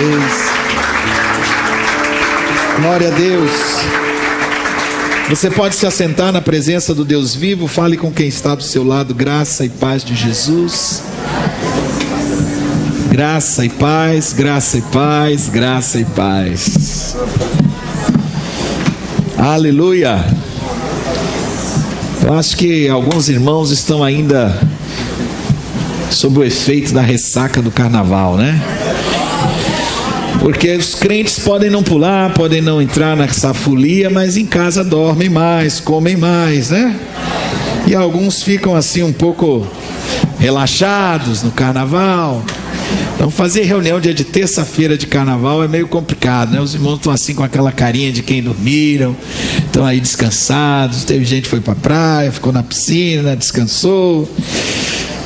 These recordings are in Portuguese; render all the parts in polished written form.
vez. Glória a Deus. Você pode se assentar na presença do Deus vivo. Fale com quem está do seu lado. Graça e paz de Jesus. Graça e paz, graça e paz, graça e paz. Aleluia. Eu acho que alguns irmãos estão ainda sob o efeito da ressaca do carnaval, né? Porque os crentes podem não pular, podem não entrar nessa folia, mas em casa dormem mais, comem mais, né? E alguns ficam assim um pouco relaxados no carnaval. Então fazer reunião dia de terça-feira de carnaval é meio complicado, né? Os irmãos estão assim com aquela carinha de quem dormiram, estão aí descansados. Teve gente que foi para a praia, ficou na piscina, descansou.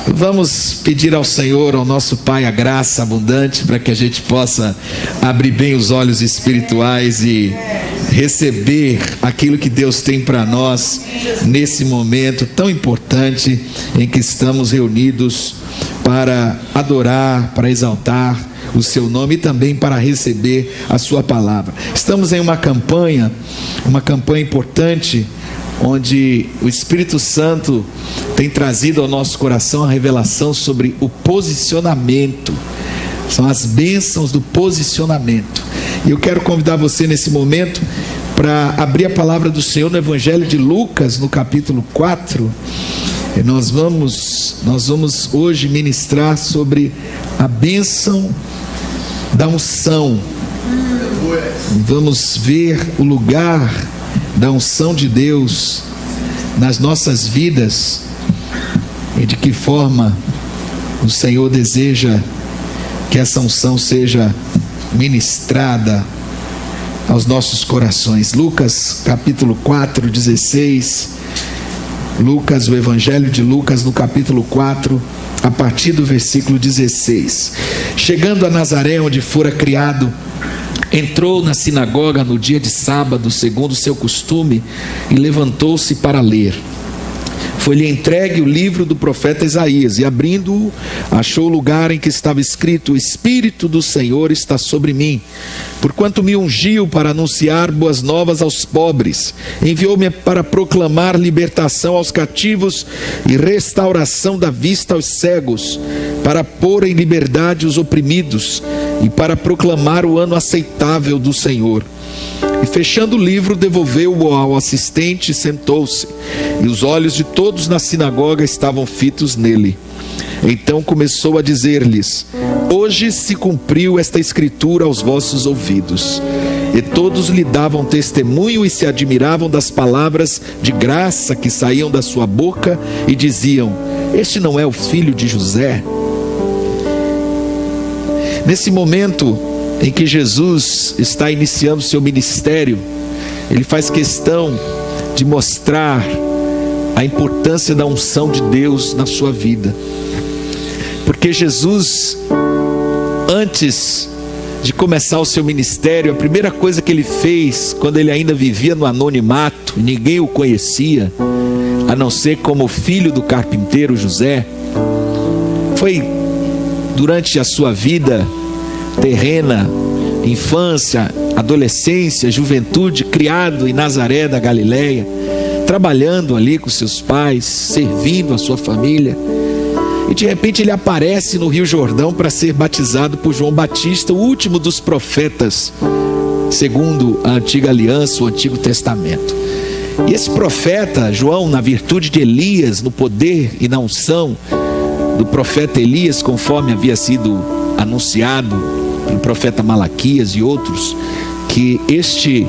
Vamos pedir ao Senhor, ao nosso Pai, a graça abundante para que a gente possa abrir bem os olhos espirituais e receber aquilo que Deus tem para nós nesse momento tão importante em que estamos reunidos para adorar, para exaltar o seu nome e também para receber a sua palavra. Estamos em uma campanha importante, onde o Espírito Santo tem trazido ao nosso coração a revelação sobre o posicionamento. São as bênçãos do posicionamento. E eu quero convidar você nesse momento para abrir a palavra do Senhor no Evangelho de Lucas, no capítulo 4. E nós vamos hoje ministrar sobre a bênção da unção. Vamos ver o lugar da unção de Deus nas nossas vidas e de que forma o Senhor deseja que essa unção seja ministrada aos nossos corações. Lucas capítulo 4, 16. Lucas, o Evangelho de Lucas, no capítulo 4, a partir do versículo 16. Chegando a Nazaré, onde fora criado, entrou na sinagoga no dia de sábado, segundo o seu costume, e levantou-se para ler. Foi-lhe entregue o livro do profeta Isaías, e abrindo-o, achou o lugar em que estava escrito: o Espírito do Senhor está sobre mim, porquanto me ungiu para anunciar boas novas aos pobres, enviou-me para proclamar libertação aos cativos e restauração da vista aos cegos, para pôr em liberdade os oprimidos e para proclamar o ano aceitável do Senhor. E fechando o livro, devolveu-o ao assistente e sentou-se, e os olhos de todos na sinagoga estavam fitos nele. Então começou a dizer-lhes: hoje se cumpriu esta escritura aos vossos ouvidos. E todos lhe davam testemunho e se admiravam das palavras de graça que saíam da sua boca, e diziam: este não é o filho de José? Nesse momento em que Jesus está iniciando seu ministério, ele faz questão de mostrar a importância da unção de Deus na sua vida. Porque Jesus, antes de começar o seu ministério, a primeira coisa que ele fez, quando ele ainda vivia no anonimato, ninguém o conhecia, a não ser como filho do carpinteiro José, foi durante a sua vida terrena, infância, adolescência, juventude, criado em Nazaré da Galileia, trabalhando ali com seus pais, servindo a sua família, e de repente ele aparece no Rio Jordão para ser batizado por João Batista, o último dos profetas, segundo a antiga aliança, o Antigo Testamento. E esse profeta, João, na virtude de Elias, no poder e na unção do profeta Elias, conforme havia sido anunciado pelo profeta Malaquias e outros, que este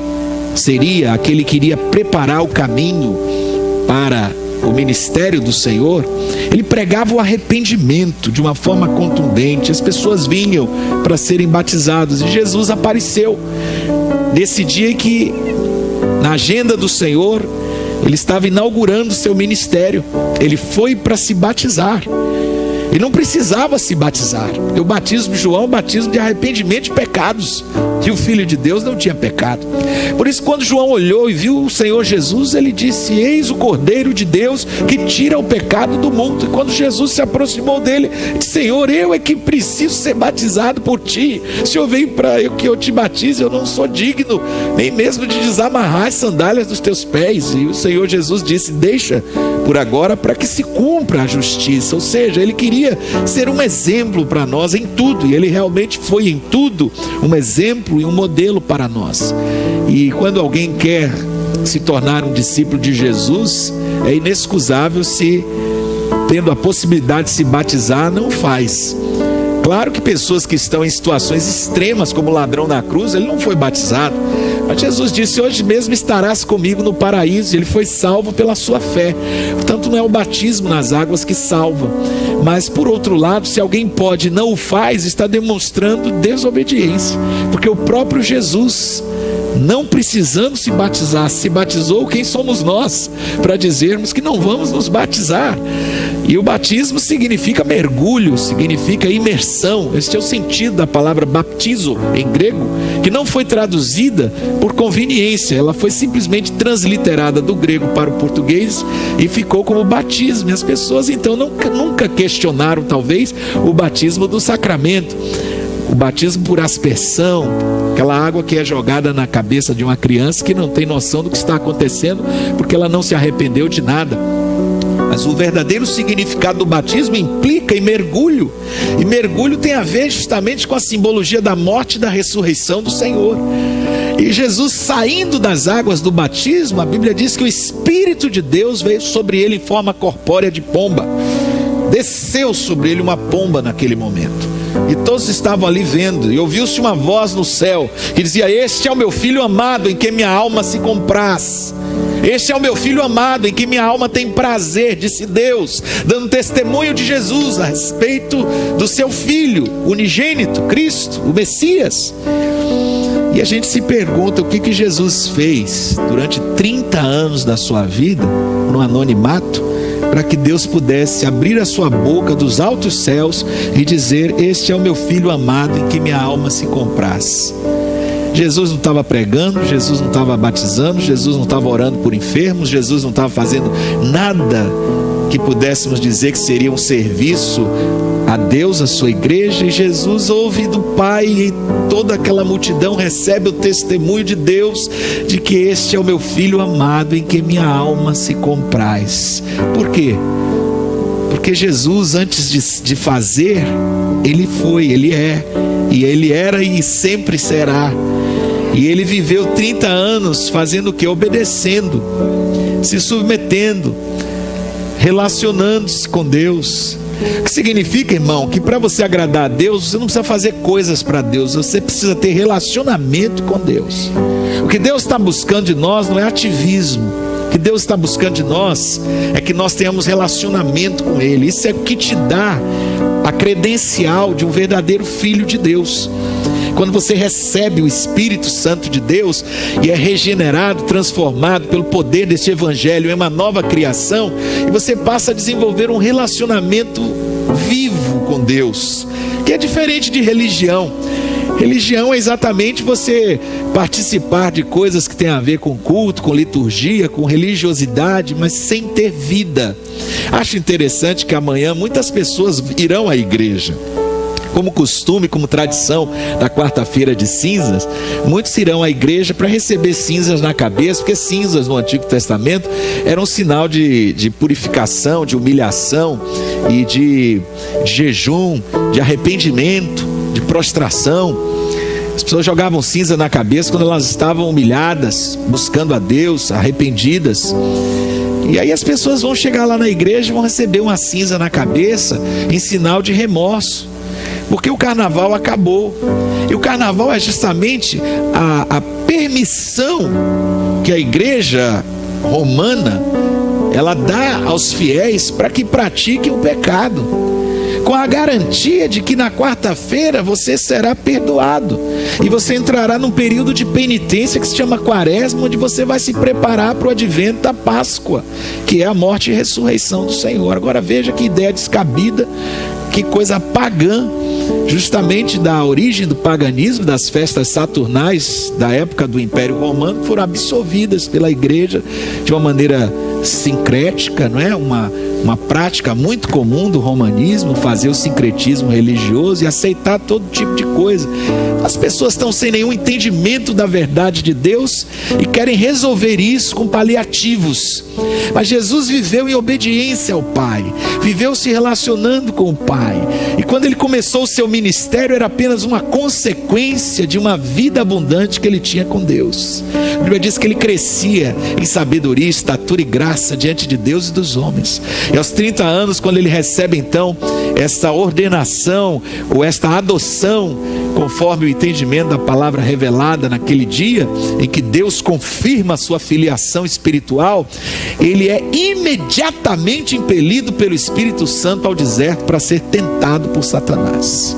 seria aquele que iria preparar o caminho para o ministério do Senhor, ele pregava o arrependimento de uma forma contundente. As pessoas vinham para serem batizados, e Jesus apareceu nesse dia em que, na agenda do Senhor, ele estava inaugurando seu ministério. Ele foi para se batizar. Ele não precisava se batizar, porque o batismo de João é um batismo de arrependimento de pecados. E o Filho de Deus não tinha pecado. Por isso, quando João olhou e viu o Senhor Jesus, ele disse: eis o Cordeiro de Deus que tira o pecado do mundo. E quando Jesus se aproximou dele, disse: Senhor, eu é que preciso ser batizado por ti. O Senhor veio para que eu te batize, eu não sou digno nem mesmo de desamarrar as sandálias dos teus pés. E o Senhor Jesus disse: deixa por agora, para que se cumpra a justiça. Ou seja, ele queria ser um exemplo para nós em tudo, e ele realmente foi em tudo um exemplo e um modelo para nós. E quando alguém quer se tornar um discípulo de Jesus, é inexcusável se, tendo a possibilidade de se batizar, não faz. Claro que pessoas que estão em situações extremas, como o ladrão na cruz, ele não foi batizado, mas Jesus disse: hoje mesmo estarás comigo no paraíso. Ele foi salvo pela sua fé. Portanto, não é o batismo nas águas que salva. Mas por outro lado, se alguém pode e não o faz, está demonstrando desobediência, porque o próprio Jesus, não precisando se batizar, se batizou. Quem somos nós para dizermos que não vamos nos batizar? E o batismo significa mergulho, significa imersão. Este é o sentido da palavra baptizo em grego, que não foi traduzida por conveniência, ela foi simplesmente transliterada do grego para o português e ficou como batismo. E as pessoas então nunca questionaram talvez o batismo do sacramento, o batismo por aspersão, aquela água que é jogada na cabeça de uma criança que não tem noção do que está acontecendo, porque ela não se arrependeu de nada. Mas o verdadeiro significado do batismo implica em mergulho. E mergulho tem a ver justamente com a simbologia da morte e da ressurreição do Senhor. E Jesus, saindo das águas do batismo, a Bíblia diz que o Espírito de Deus veio sobre ele em forma corpórea de pomba. Desceu sobre ele uma pomba naquele momento. E todos estavam ali vendo, e ouviu-se uma voz no céu que dizia: este é o meu filho amado, em quem minha alma se compraz. Este é o meu filho amado, em que minha alma tem prazer, disse Deus, dando testemunho de Jesus a respeito do seu Filho unigênito, Cristo, o Messias. E a gente se pergunta o que Jesus fez durante 30 anos da sua vida, no anonimato, para que Deus pudesse abrir a sua boca dos altos céus e dizer: este é o meu filho amado, em que minha alma se compraz. Jesus não estava pregando, Jesus não estava batizando, Jesus não estava orando por enfermos, Jesus não estava fazendo nada que pudéssemos dizer que seria um serviço a Deus, a sua igreja. E Jesus ouve do Pai, e toda aquela multidão recebe o testemunho de Deus de que este é o meu filho amado, em que minha alma se compraz. Por quê? Porque Jesus, antes de fazer, ele foi, ele é, e ele era e sempre será. E ele viveu 30 anos fazendo o que? Obedecendo, se submetendo, relacionando-se com Deus. O que significa, irmão, que para você agradar a Deus, você não precisa fazer coisas para Deus, você precisa ter relacionamento com Deus. O que Deus está buscando de nós não é ativismo. O que Deus está buscando de nós é que nós tenhamos relacionamento com Ele. Isso é o que te dá a credencial de um verdadeiro filho de Deus. Quando você recebe o Espírito Santo de Deus e é regenerado, transformado pelo poder deste Evangelho em uma nova criação, e você passa a desenvolver um relacionamento vivo com Deus, que é diferente de religião. Religião é exatamente você participar de coisas que tem a ver com culto, com liturgia, com religiosidade, mas sem ter vida. Acho interessante que amanhã muitas pessoas irão à igreja. Como costume, como tradição da quarta-feira de cinzas, muitos irão à igreja para receber cinzas na cabeça, porque cinzas no Antigo Testamento eram um sinal de purificação, de humilhação e de jejum, de arrependimento, de prostração. As pessoas jogavam cinza na cabeça quando elas estavam humilhadas, buscando a Deus, arrependidas. E aí as pessoas vão chegar lá na igreja e vão receber uma cinza na cabeça em sinal de remorso, porque o carnaval acabou. E o carnaval é justamente a permissão que a igreja romana ela dá aos fiéis para que pratiquem o pecado, com a garantia de que na quarta-feira você será perdoado e você entrará num período de penitência que se chama Quaresma, onde você vai se preparar para o advento da Páscoa, que é a morte e ressurreição do Senhor. Agora veja que ideia descabida, que coisa pagã. justamente da origem do paganismo, das festas saturnais da época do Império Romano, foram absorvidas pela igreja de uma maneira sincrética, não é? Uma prática muito comum do romanismo, fazer o sincretismo religioso e aceitar todo tipo de coisa. As pessoas estão sem nenhum entendimento da verdade de Deus e querem resolver isso com paliativos. Mas Jesus viveu em obediência ao Pai, viveu se relacionando com o Pai, e quando ele começou o seu ministério era apenas uma consequência de uma vida abundante que ele tinha com Deus. A Bíblia diz que ele crescia em sabedoria, estatura e graça diante de Deus e dos homens. E aos 30 anos, quando ele recebe então essa ordenação ou esta adoção, conforme o entendimento da palavra revelada naquele dia, em que Deus confirma a sua filiação espiritual, ele é imediatamente impelido pelo Espírito Santo ao deserto para ser tentado por Satanás.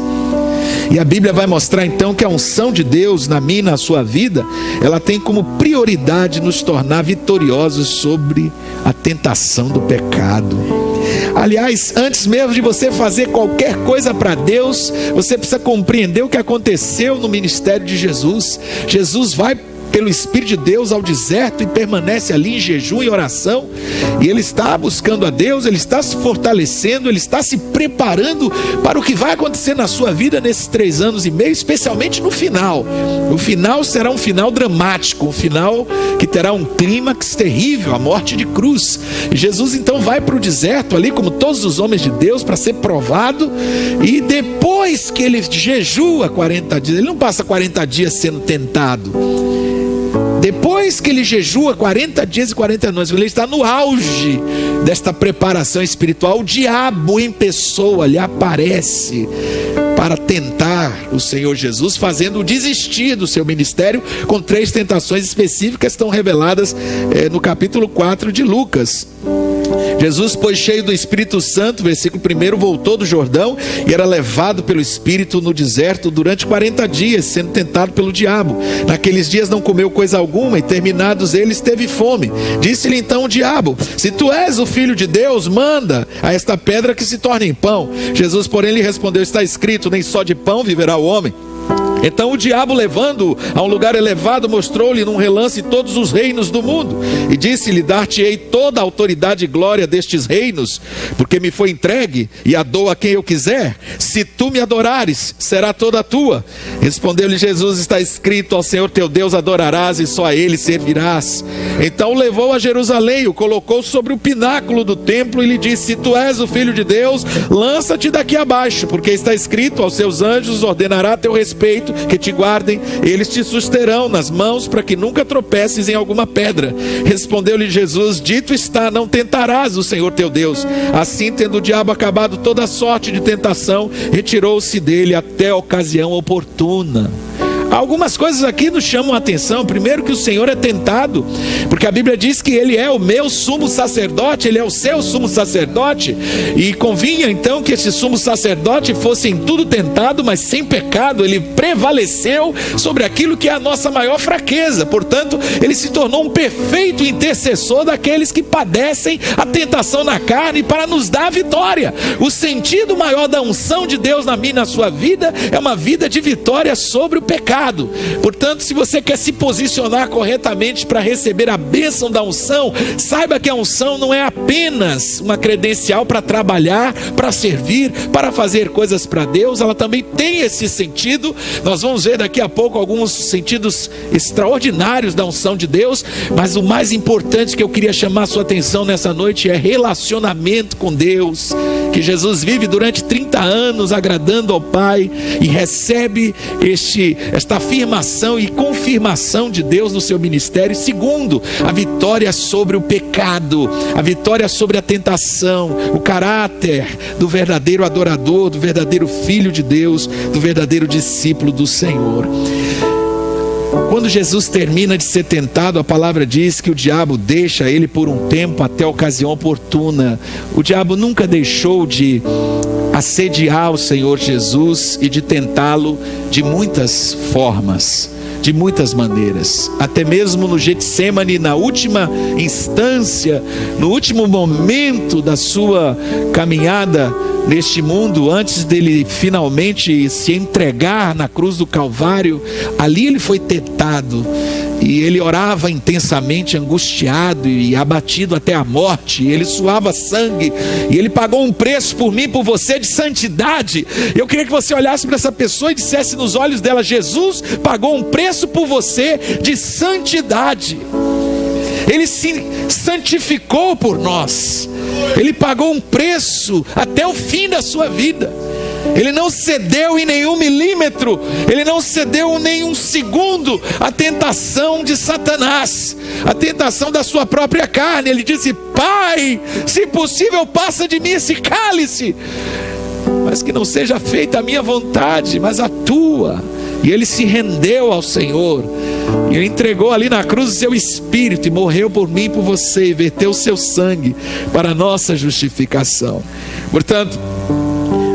E a Bíblia vai mostrar então que a unção de Deus na minha e na sua vida, ela tem como prioridade nos tornar vitoriosos sobre a tentação do pecado. Aliás, antes mesmo de você fazer qualquer coisa para Deus, você precisa compreender o que aconteceu no ministério de Jesus. Jesus vai pelo Espírito de Deus ao deserto e permanece ali em jejum e oração, e ele está buscando a Deus, ele está se fortalecendo, ele está se preparando para o que vai acontecer na sua vida nesses 3 anos e meio, especialmente no final. O final será um final dramático, um final que terá um clímax terrível, a morte de cruz. E Jesus então vai para o deserto ali, como todos os homens de Deus, para ser provado, e depois que ele jejua 40 dias, ele não passa 40 dias sendo tentado. Depois que ele jejua 40 dias e 40 noites, ele está no auge desta preparação espiritual, o diabo em pessoa lhe aparece para tentar o Senhor Jesus, fazendo-o desistir do seu ministério, com 3 tentações específicas que estão reveladas no capítulo 4 de Lucas. Jesus, pois cheio do Espírito Santo, versículo 1, voltou do Jordão e era levado pelo Espírito no deserto durante 40 dias, sendo tentado pelo diabo. Naqueles dias não comeu coisa alguma e terminados eles teve fome. Disse-lhe então o diabo: se tu és o Filho de Deus, manda a esta pedra que se torne em pão. Jesus, porém, lhe respondeu: está escrito, nem só de pão viverá o homem. Então o diabo, levando-o a um lugar elevado, mostrou-lhe num relance todos os reinos do mundo, e disse-lhe: dar-te-ei toda a autoridade e glória destes reinos, porque me foi entregue, e a dou a quem eu quiser. Se tu me adorares, será toda tua. Respondeu-lhe Jesus: está escrito, ao Senhor teu Deus adorarás, e só a ele servirás. Então o levou a Jerusalém, o colocou sobre o pináculo do templo, e lhe disse: se tu és o Filho de Deus, lança-te daqui abaixo, porque está escrito, aos seus anjos ordenará a teu respeito, que te guardem, eles te susterão nas mãos, para que nunca tropeces em alguma pedra. Respondeu-lhe Jesus: dito está, não tentarás o Senhor teu Deus. Assim, tendo o diabo acabado toda sorte de tentação, retirou-se dele até a ocasião oportuna. Algumas coisas aqui nos chamam a atenção. Primeiro, que o Senhor é tentado, porque a Bíblia diz que ele é o meu sumo sacerdote, ele é o seu sumo sacerdote, e convinha então que esse sumo sacerdote fosse em tudo tentado, mas sem pecado. Ele prevaleceu sobre aquilo que é a nossa maior fraqueza. Portanto, ele se tornou um perfeito intercessor daqueles que padecem a tentação na carne, para nos dar a vitória. O sentido maior da unção de Deus na minha e na sua vida é uma vida de vitória sobre o pecado. Portanto, se você quer se posicionar corretamente para receber a bênção da unção, saiba que a unção não é apenas uma credencial para trabalhar, para servir, para fazer coisas para Deus. Ela também tem esse sentido. Nós vamos ver daqui a pouco alguns sentidos extraordinários da unção de Deus, mas o mais importante que eu queria chamar a sua atenção nessa noite é relacionamento com Deus, que Jesus vive durante 30 anos agradando ao Pai e recebe esta afirmação e confirmação de Deus no seu ministério. Segundo, a vitória sobre o pecado, a vitória sobre a tentação, o caráter do verdadeiro adorador, do verdadeiro filho de Deus, do verdadeiro discípulo do Senhor. Quando Jesus termina de ser tentado, a palavra diz que o diabo deixa ele por um tempo até a ocasião oportuna. O diabo nunca deixou de assediar o Senhor Jesus e de tentá-lo de muitas formas, de muitas maneiras. Até mesmo no Getsêmani, na última instância, no último momento da sua caminhada neste mundo, antes dele finalmente se entregar na cruz do Calvário, ali ele foi tentado. E ele orava intensamente, angustiado e abatido até a morte. Ele suava sangue. E ele pagou um preço por mim, por você, de santidade. Eu queria que você olhasse para essa pessoa e dissesse nos olhos dela: Jesus pagou um preço por você de santidade. Ele se santificou por nós. Ele pagou um preço até o fim da sua vida. Ele não cedeu em nenhum milímetro, ele não cedeu em nenhum segundo à tentação de Satanás, a tentação da sua própria carne. Ele disse: Pai, se possível, passa de mim esse cálice, mas que não seja feita a minha vontade, mas a tua. E ele se rendeu ao Senhor, e ele entregou ali na cruz o seu espírito, e morreu por mim e por você, e verteu o seu sangue para a nossa justificação. Portanto,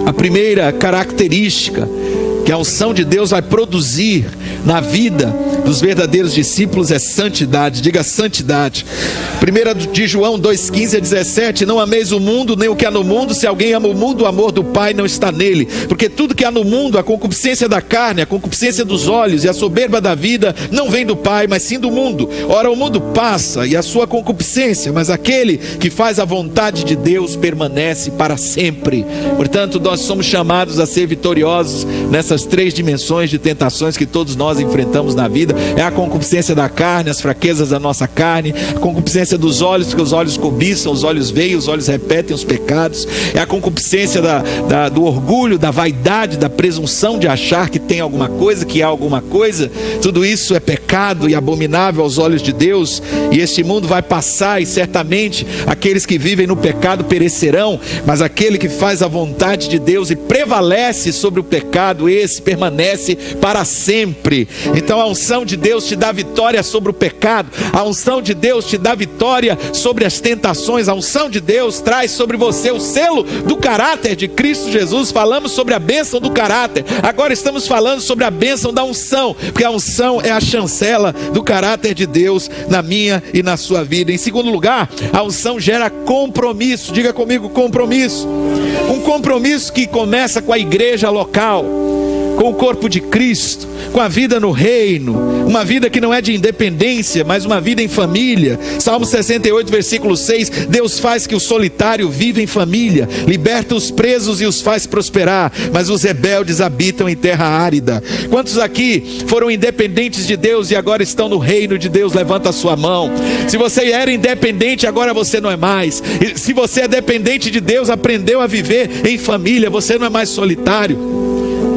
a primeira característica que a unção de Deus vai produzir na vida dos verdadeiros discípulos é santidade. Diga santidade. 1 de João 2,15-17: Não ameis o mundo, nem o que há no mundo. Se alguém ama o mundo, o amor do Pai não está nele. Porque tudo que há no mundo, a concupiscência da carne, a concupiscência dos olhos e a soberba da vida, não vem do Pai, mas sim do mundo. Ora, o mundo passa e a sua concupiscência, mas aquele que faz a vontade de Deus permanece para sempre. Portanto, nós somos chamados a ser vitoriosos nessas três dimensões de tentações que todos nós enfrentamos na vida. É a concupiscência da carne, as fraquezas da nossa carne; a concupiscência dos olhos, porque os olhos cobiçam, os olhos veem, os olhos repetem os pecados; é a concupiscência do orgulho, da vaidade, da presunção de achar que tem alguma coisa, que há alguma coisa. Tudo isso é pecado e abominável aos olhos de Deus. E este mundo vai passar, e certamente aqueles que vivem no pecado perecerão, mas aquele que faz a vontade de Deus e prevalece sobre o pecado, esse permanece para sempre. Então a unção de Deus te dá vitória sobre o pecado, a unção de Deus te dá vitória sobre as tentações, a unção de Deus traz sobre você o selo do caráter de Cristo Jesus. Falamos sobre a bênção do caráter, agora estamos falando sobre a bênção da unção, porque a unção é a chancela do caráter de Deus na minha e na sua vida. Em segundo lugar, a unção gera compromisso. Diga comigo: compromisso. Um compromisso que começa com a igreja local, com o corpo de Cristo, com a vida no reino, uma vida que não é de independência, mas uma vida em família. Salmo 68, versículo 6: Deus faz que o solitário viva em família, liberta os presos e os faz prosperar, mas os rebeldes habitam em terra árida. Quantos aqui foram independentes de Deus e agora estão no reino de Deus? Levanta a sua mão. Se você era independente, agora você não é mais. E se você é dependente de Deus, aprendeu a viver em família, você não é mais solitário.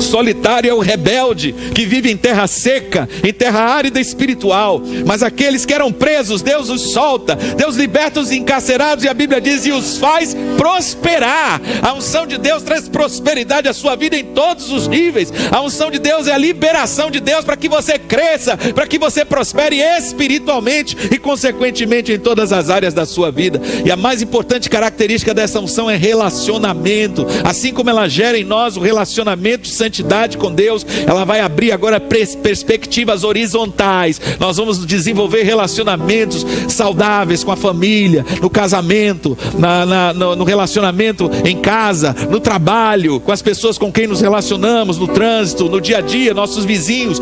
Solitário é o rebelde que vive em terra seca, em terra árida espiritual. Mas aqueles que eram presos, Deus os solta, Deus liberta os encarcerados, e a Bíblia diz: e os faz prosperar. A unção de Deus traz prosperidade à sua vida em todos os níveis. A unção de Deus é a liberação de Deus para que você cresça, para que você prospere espiritualmente e consequentemente em todas as áreas da sua vida. E a mais importante característica dessa unção é relacionamento. Assim como ela gera em nós o relacionamento de santidade com Deus, ela vai abrir agora perspectivas horizontais. Nós vamos desenvolver relacionamentos saudáveis com a família, no casamento, no relacionamento em casa, no trabalho, com as pessoas com quem nos relacionamos, no trânsito, no dia a dia, nossos vizinhos,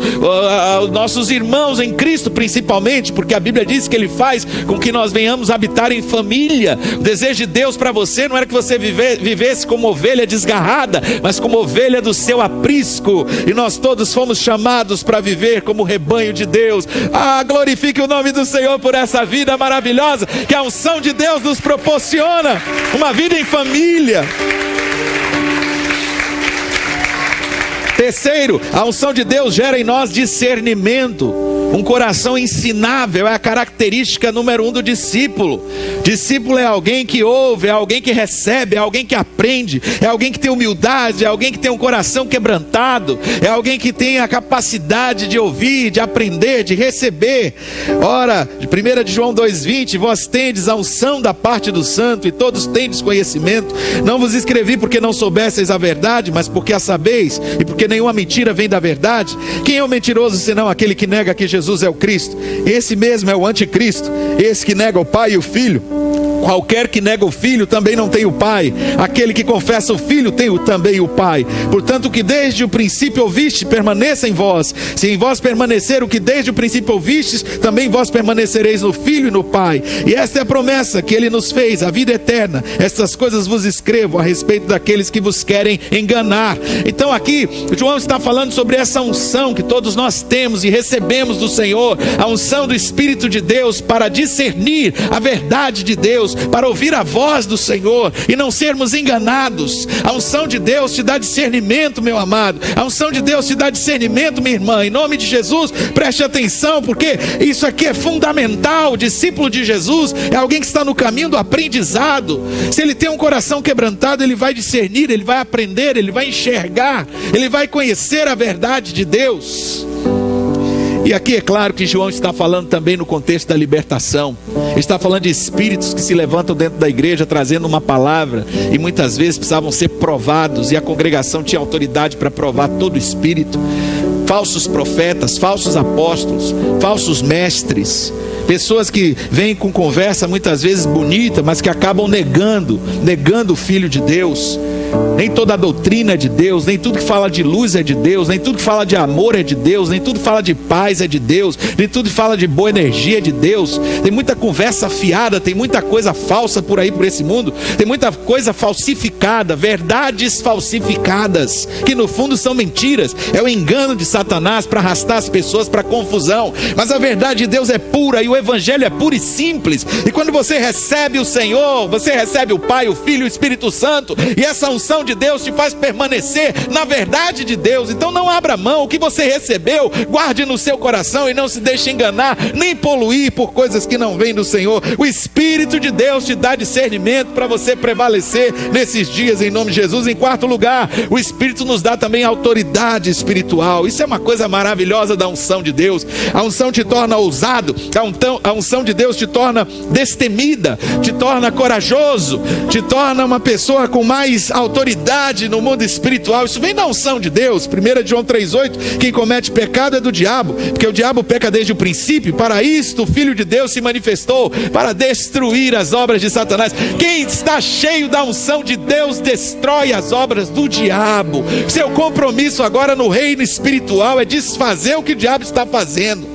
nossos irmãos em Cristo principalmente, porque a Bíblia diz que Ele faz com que nós venhamos habitar em família. O desejo de Deus para você não era que você vivesse como ovelha desgarrada, mas como ovelha do seu aprisco. E nós todos fomos chamados para viver como rebanho de Deus. Glorifique o nome do Senhor por essa vida maravilhosa que a unção de Deus nos proporciona, uma vida em família. Terceiro, a unção de Deus gera em nós discernimento. Um coração ensinável é a característica número 1 do discípulo. Discípulo é alguém que ouve, é alguém que recebe, é alguém que aprende, é alguém que tem humildade, é alguém que tem um coração quebrantado, é alguém que tem a capacidade de ouvir, de aprender, de receber. Ora, 1 de João 2,20: Vós tendes a unção da parte do Santo, e todos tendes conhecimento. Não vos escrevi porque não soubesseis a verdade, mas porque a sabeis, e porque nenhuma mentira vem da verdade. Quem é o mentiroso senão aquele que nega que Jesus é o Cristo? Esse mesmo é o anticristo, esse que nega o Pai e o Filho. Qualquer que nega o Filho também não tem o Pai. Aquele que confessa o Filho tem também o Pai. Portanto, o que desde o princípio ouviste, permaneça em vós. Se em vós permanecer o que desde o princípio ouvistes, também vós permanecereis no Filho e no Pai. E esta é a promessa que Ele nos fez, a vida eterna. Estas coisas vos escrevo a respeito daqueles que vos querem enganar. Então aqui, João está falando sobre essa unção que todos nós temos e recebemos do Senhor. A unção do Espírito de Deus para discernir a verdade de Deus, para ouvir a voz do Senhor e não sermos enganados. A unção de Deus te dá discernimento, meu amado. A unção de Deus te dá discernimento, minha irmã. Em nome de Jesus, preste atenção, porque isso aqui é fundamental. O discípulo de Jesus é alguém que está no caminho do aprendizado. Se ele tem um coração quebrantado, ele vai discernir, ele vai aprender, ele vai enxergar, ele vai conhecer a verdade de Deus. E aqui é claro que João está falando também no contexto da libertação. Ele está falando de espíritos que se levantam dentro da igreja trazendo uma palavra e muitas vezes precisavam ser provados, e a congregação tinha autoridade para provar todo espírito. Falsos profetas, falsos apóstolos, falsos mestres, pessoas que vêm com conversa muitas vezes bonita, mas que acabam negando o Filho de Deus. Nem toda a doutrina é de Deus, nem tudo que fala de luz é de Deus, nem tudo que fala de amor é de Deus, nem tudo que fala de paz é de Deus, nem tudo que fala de boa energia é de Deus. Tem muita conversa fiada, tem muita coisa falsa por aí, por esse mundo, tem muita coisa falsificada, verdades falsificadas, que no fundo são mentiras, é o engano de Satanás para arrastar as pessoas para confusão. Mas a verdade de Deus é pura, e o Evangelho é puro e simples. E quando você recebe o Senhor, você recebe o Pai, o Filho e o Espírito Santo, e essa unção de Deus te faz permanecer na verdade de Deus. Então não abra mão, o que você recebeu, guarde no seu coração e não se deixe enganar, nem poluir por coisas que não vêm do Senhor. O Espírito de Deus te dá discernimento para você prevalecer nesses dias, em nome de Jesus. Em quarto lugar, o Espírito nos dá também autoridade espiritual. Isso é uma coisa maravilhosa da unção de Deus. A unção te torna ousado, a unção de Deus te torna destemida, te torna corajoso, te torna uma pessoa com mais autoridade no mundo espiritual. Isso vem da unção de Deus. 1 João 3,8: quem comete pecado é do diabo, porque o diabo peca desde o princípio. Para isto o Filho de Deus se manifestou, para destruir as obras de Satanás. Quem está cheio da unção de Deus destrói as obras do diabo. Seu compromisso agora no reino espiritual é desfazer o que o diabo está fazendo.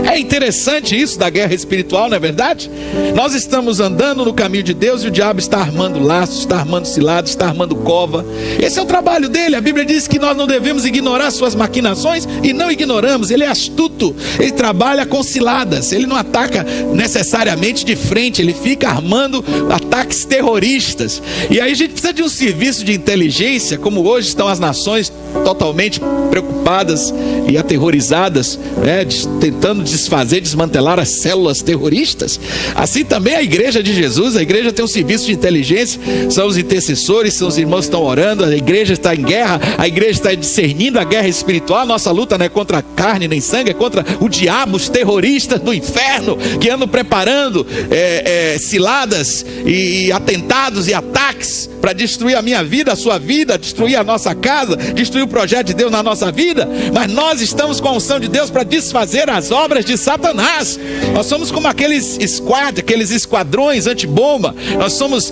É interessante isso da guerra espiritual, não é verdade? Nós estamos andando no caminho de Deus e o diabo está armando laços, está armando ciladas, está armando cova. Esse é o trabalho dele. A Bíblia diz que nós não devemos ignorar suas maquinações, e não ignoramos. Ele é astuto, ele trabalha com ciladas, ele não ataca necessariamente de frente, ele fica armando ataques terroristas. E aí a gente precisa de um serviço de inteligência, como hoje estão as nações totalmente preocupadas e aterrorizadas, tentando desmantelar as células terroristas. Assim também a igreja de Jesus, a igreja tem um serviço de inteligência, são os intercessores, são os irmãos que estão orando, a igreja está em guerra, a igreja está discernindo a guerra espiritual. A nossa luta não é contra carne nem sangue, é contra o diabo, os terroristas do inferno, que andam preparando ciladas e atentados e ataques para destruir a minha vida, a sua vida, destruir a nossa casa, destruir o projeto de Deus na nossa vida. Mas nós estamos com a unção de Deus para desfazer as obras de Satanás. Nós somos como aqueles esquadrões antibomba. Nós somos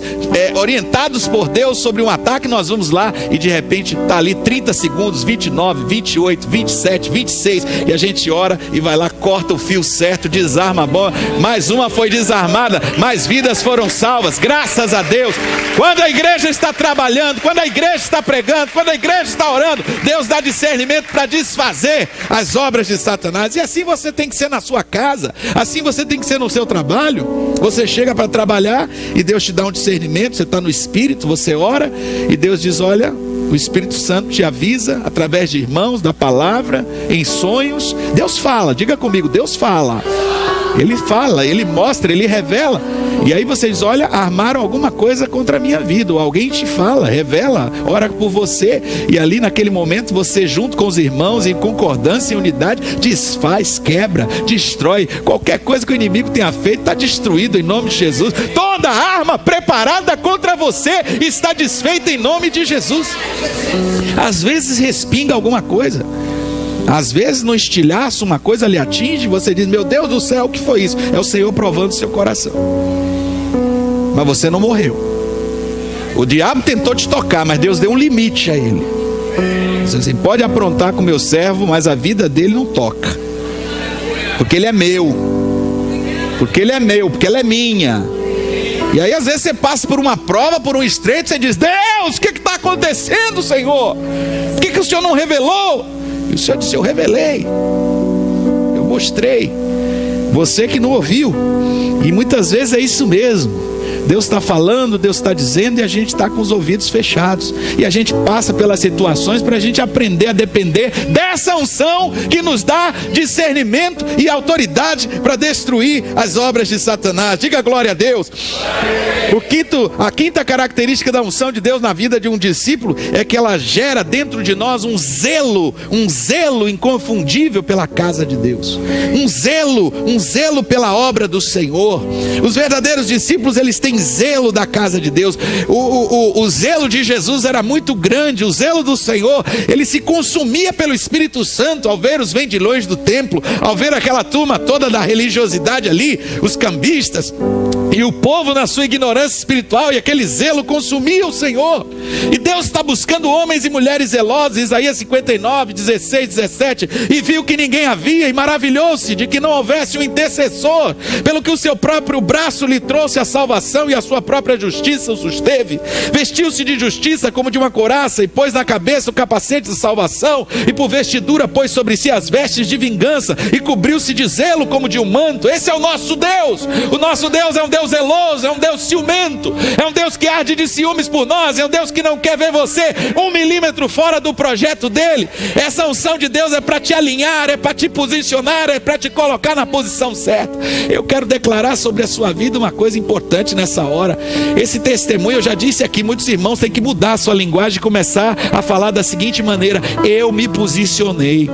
orientados por Deus sobre um ataque. Nós vamos lá e de repente está ali 30 segundos, 29, 28, 27, 26, e a gente ora e vai lá, corta o fio certo, desarma a bomba. Mais uma foi desarmada, mais vidas foram salvas, graças a Deus. Quando a igreja está trabalhando, quando a igreja está pregando, quando a igreja está orando, Deus dá discernimento para desfazer as obras de Satanás. E assim você tem que ser na sua casa, assim você tem que ser no seu trabalho. Você chega para trabalhar e Deus te dá um discernimento, você está no Espírito, você ora e Deus diz: olha, o Espírito Santo te avisa através de irmãos, da palavra, em sonhos. Deus fala, diga comigo, Deus fala. Ele fala, ele mostra, ele revela. E aí você diz: olha, armaram alguma coisa contra a minha vida. Ou alguém te fala, revela, ora por você. E ali naquele momento você, junto com os irmãos, em concordância, em unidade, desfaz, quebra, destrói. Qualquer coisa que o inimigo tenha feito está destruído em nome de Jesus. Toda arma preparada contra você está desfeita em nome de Jesus. Às vezes respinga alguma coisa, às vezes no estilhaço uma coisa lhe atinge, você diz: meu Deus do céu, o que foi isso? É o Senhor provando o seu coração. mas você não morreu. O diabo tentou te tocar, mas Deus deu um limite a ele. Você pode aprontar com meu servo, mas a vida dele não toca, porque ele é meu, porque ele é meu, porque ela é minha. E aí às vezes você passa por uma prova, por um estreito, você diz: Deus, o que está acontecendo, Senhor? Por que o Senhor não revelou? E o Senhor disse: eu revelei, eu mostrei, você que não ouviu. E muitas vezes é isso mesmo. Deus está falando, Deus está dizendo, e a gente está com os ouvidos fechados. E a gente passa pelas situações para a gente aprender a depender dessa unção que nos dá discernimento e autoridade para destruir as obras de Satanás. Diga glória a Deus. A quinta característica da unção de Deus na vida de um discípulo é que ela gera dentro de nós um zelo inconfundível pela casa de Deus. Um zelo pela obra do Senhor. Os verdadeiros discípulos, eles têm zelo da casa de Deus. O zelo de Jesus era muito grande. O zelo do Senhor, ele se consumia pelo Espírito Santo ao ver os vendilhões do templo, ao ver aquela turma toda da religiosidade ali, os cambistas, e o povo na sua ignorância espiritual, e aquele zelo consumia o Senhor. E Deus está buscando homens e mulheres zelosos. Isaías 59, 16, 17. E viu que ninguém havia, e maravilhou-se de que não houvesse um intercessor, pelo que o seu próprio braço lhe trouxe a salvação, e a sua própria justiça o susteve. Vestiu-se de justiça como de uma couraça, e pôs na cabeça o capacete de salvação, e por vestidura pôs sobre si as vestes de vingança, e cobriu-se de zelo como de um manto. Esse é o nosso Deus. O nosso Deus é um Deus zeloso, é um Deus ciumento, é um Deus que arde de ciúmes por nós, é um Deus que não quer ver você 1 milímetro fora do projeto dele. Essa unção de Deus é para te alinhar, é para te posicionar, é para te colocar na posição certa. Eu quero declarar sobre a sua vida uma coisa importante nessa hora. Esse testemunho, eu já disse aqui, muitos irmãos têm que mudar a sua linguagem e começar a falar da seguinte maneira: eu me posicionei.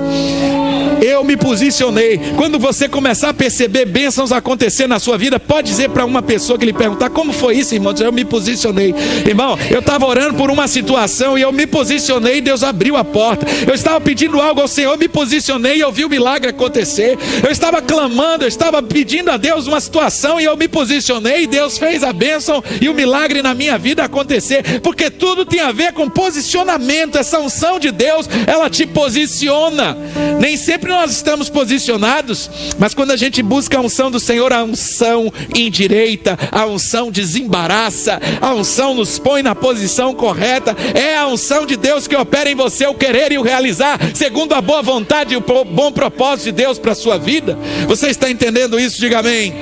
Eu me posicionei. Quando você começar a perceber bênçãos acontecer na sua vida, pode dizer para uma pessoa que lhe perguntar: como foi isso, irmão? Eu me posicionei. Irmão, eu estava orando por uma situação e eu me posicionei e Deus abriu a porta. Eu estava pedindo algo ao Senhor, me posicionei e eu vi o milagre acontecer. Eu estava clamando, eu estava pedindo a Deus uma situação e eu me posicionei e Deus fez a bênção e o milagre na minha vida acontecer. Porque tudo tem a ver com posicionamento. Essa unção de Deus, ela te posiciona. Nem sempre nós estamos posicionados, mas quando a gente busca a unção do Senhor, a unção endireita, a unção desembaraça, a unção nos põe na posição correta. É a unção de Deus que opera em você o querer e o realizar, segundo a boa vontade e o bom propósito de Deus para a sua vida. Você está entendendo isso? Diga amém.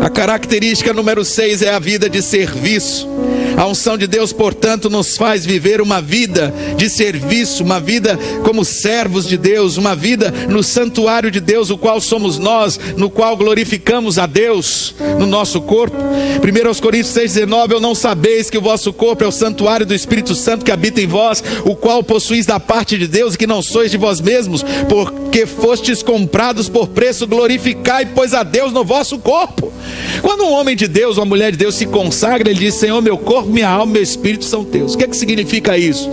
A característica número 6 é a vida de serviço. A unção de Deus, portanto, nos faz viver uma vida de serviço, uma vida como servos de Deus, uma vida no santuário de Deus, o qual somos nós, no qual glorificamos a Deus no nosso corpo. 1 Coríntios 6,19: ou não sabeis que o vosso corpo é o santuário do Espírito Santo que habita em vós, o qual possuís da parte de Deus, e que não sois de vós mesmos, porque fostes comprados por preço. Glorificai, pois, a Deus no vosso corpo. Quando um homem de Deus, uma mulher de Deus se consagra, ele diz: Senhor, meu corpo, minha alma, meu espírito são teus. O que é que significa isso?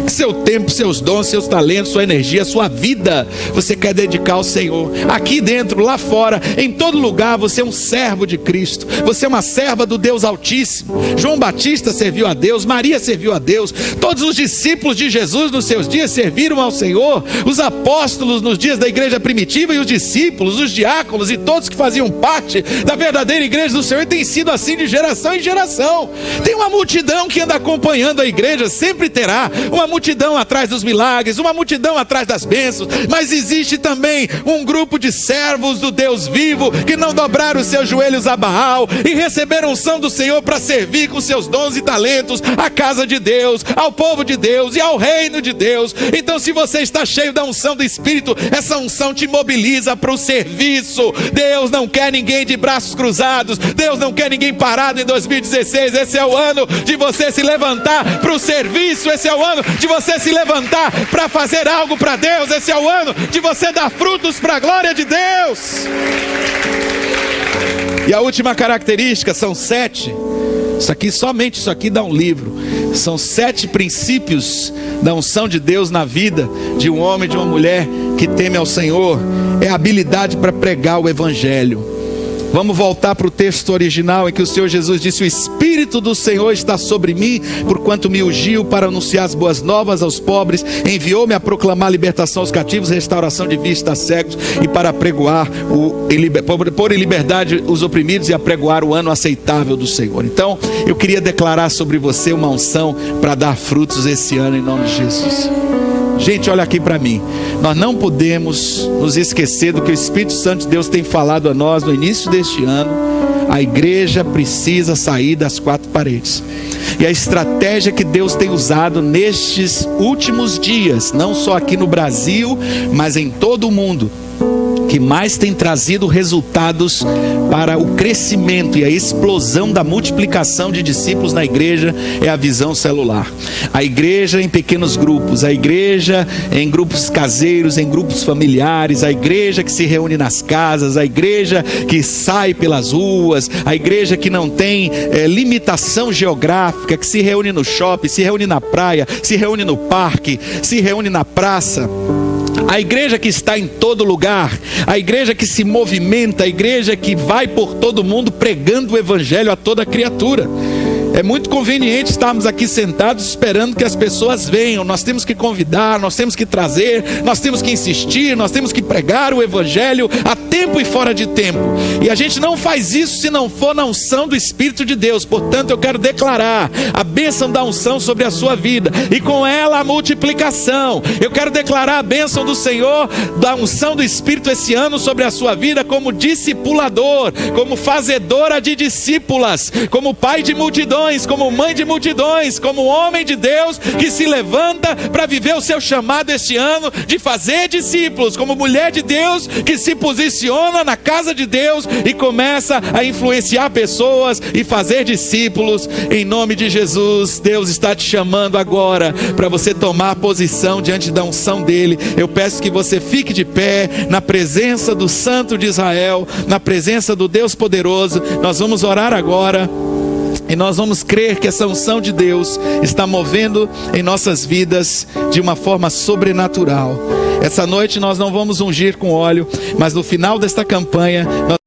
Que seu tempo, seus dons, seus talentos, sua energia, sua vida, você quer dedicar ao Senhor. Aqui dentro, lá fora, em todo lugar, você é um servo de Cristo. Você é uma serva do Deus Altíssimo. João Batista serviu a Deus, Maria serviu a Deus, todos os discípulos de Jesus nos seus dias serviram ao Senhor. Os apóstolos nos dias da igreja primitiva, e os discípulos, os diáconos e todos que faziam parte da verdadeira igreja do Senhor, tem sido assim de geração em geração. Tem uma multidão que anda acompanhando a igreja, sempre terá uma multidão atrás dos milagres, uma multidão atrás das bênçãos, mas existe também um grupo de servos do Deus vivo, que não dobraram os seus joelhos a Baal e receberam unção do Senhor para servir com seus dons e talentos à casa de Deus, ao povo de Deus e ao reino de Deus. Então, se você está cheio da unção do Espírito, essa unção te mobiliza para o serviço. Deus não quer ninguém de braços cruzados, Deus não quer ninguém parado em 2016. Esse é o ano de você se levantar para o serviço, esse é o ano de você se levantar para fazer algo para Deus, esse é o ano de você dar frutos para a glória de Deus. E a última característica, são 7. Somente isso aqui dá um livro. São 7 princípios da unção de Deus na vida de um homem, de uma mulher que teme ao Senhor. É a habilidade para pregar o Evangelho. Vamos voltar para o texto original em que o Senhor Jesus disse: o Espírito do Senhor está sobre mim, porquanto me ungiu para anunciar as boas novas aos pobres, enviou-me a proclamar libertação aos cativos, restauração de vista a cegos, e para pregoar pôr em liberdade os oprimidos e apregoar o ano aceitável do Senhor. Então eu queria declarar sobre você uma unção para dar frutos esse ano em nome de Jesus. Gente, olha aqui para mim. Nós não podemos nos esquecer do que o Espírito Santo de Deus tem falado a nós no início deste ano. A igreja precisa sair das quatro paredes. E a estratégia que Deus tem usado nestes últimos dias, não só aqui no Brasil, mas em todo o mundo, que mais tem trazido resultados para o crescimento e a explosão da multiplicação de discípulos na igreja, é a visão celular. A igreja em pequenos grupos, a igreja em grupos caseiros, em grupos familiares, a igreja que se reúne nas casas, a igreja que sai pelas ruas, a igreja que não tem limitação geográfica, que se reúne no shopping, se reúne na praia, se reúne no parque, se reúne na praça. A igreja que está em todo lugar, a igreja que se movimenta, a igreja que vai por todo mundo pregando o evangelho a toda criatura. É muito conveniente estarmos aqui sentados esperando que as pessoas venham. Nós temos que convidar, nós temos que trazer, nós temos que insistir, nós temos que pregar o evangelho a tempo e fora de tempo. E a gente não faz isso se não for na unção do Espírito de Deus. Portanto, eu quero declarar a bênção da unção sobre a sua vida, e com ela a multiplicação. Eu quero declarar a bênção do Senhor, da unção do Espírito esse ano sobre a sua vida, como discipulador, como fazedora de discípulas, como pai de multidões, como mãe de multidões, como homem de Deus que se levanta para viver o seu chamado este ano de fazer discípulos, como mulher de Deus que se posiciona na casa de Deus e começa a influenciar pessoas e fazer discípulos em nome de Jesus. Deus está te chamando agora para você tomar posição diante da unção dele. Eu peço que você fique de pé na presença do Santo de Israel, na presença do Deus poderoso. Nós vamos orar agora e nós vamos crer que essa unção de Deus está movendo em nossas vidas de uma forma sobrenatural. Essa noite nós não vamos ungir com óleo, mas no final desta campanha nós